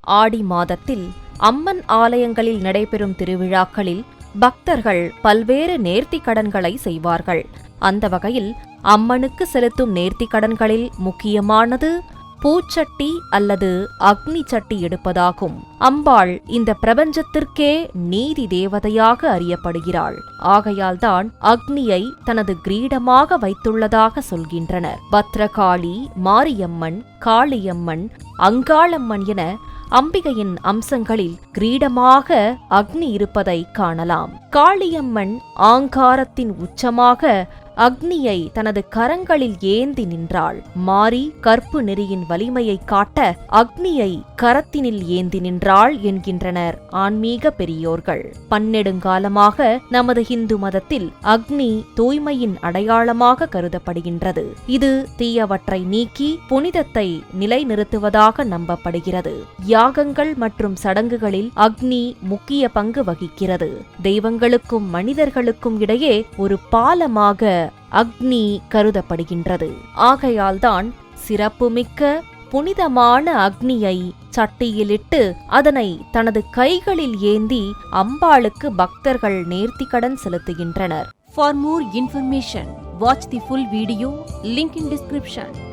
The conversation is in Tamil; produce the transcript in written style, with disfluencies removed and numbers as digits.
ஆடி மாதத்தில் அம்மன் ஆலயங்களில் நடைபெறும் திருவிழாக்களில் பக்தர்கள் பல்வேறு நேர்த்திக் கடன்களை செய்வார்கள். அந்த வகையில் அம்மனுக்கு செலுத்தும் நேர்த்திக் கடன்களில் முக்கியமானது பூச்சட்டி அல்லது அக்னி சட்டி எடுப்பதாகும். அம்பாள் இந்த பிரபஞ்சத்திற்கே நீதி தேவதையாக அறியப்படுகிறாள். ஆகையால்தான் அக்னியை தனது கிரீடமாக வைத்துள்ளதாக சொல்கின்றனர். பத்ரகாளி, மாரியம்மன், காளியம்மன், அங்காளம்மன் என அம்பிகையின் அம்சங்களில் கிரீடமாக அக்னி இருப்பதை காணலாம். காளியம்மன் ஆங்காரத்தின் உச்சமாக அக்னியை தனது கரங்களில் ஏந்தி நின்றாள். மாரி கற்பு நெறியின் வலிமையை காட்ட அக்னியை கரத்தினில் ஏந்தி நின்றாள் என்கின்றனர் ஆன்மீக பெரியோர்கள். பன்னெடுங்காலமாக நமது இந்து மதத்தில் அக்னி தூய்மையின் அடையாளமாக கருதப்படுகின்றது. இது தீயவற்றை நீக்கி புனிதத்தை நிலைநிறுத்துவதாக நம்பப்படுகிறது. யாகங்கள் மற்றும் சடங்குகளில் அக்னி முக்கிய பங்கு வகிக்கிறது. தெய்வங்களுக்கும் மனிதர்களுக்கும் இடையே ஒரு பாலமாக அக்னி கருதப்படுகின்றது. ஆகையால்தான் சிறப்புமிக்க புனிதமான அக்னியை சட்டியிலிட்டு அதனை தனது கைகளில் ஏந்தி அம்பாளுக்கு பக்தர்கள் நேர்த்திக்கடன் செலுத்துகின்றனர். For more information, watch the full video, link in description.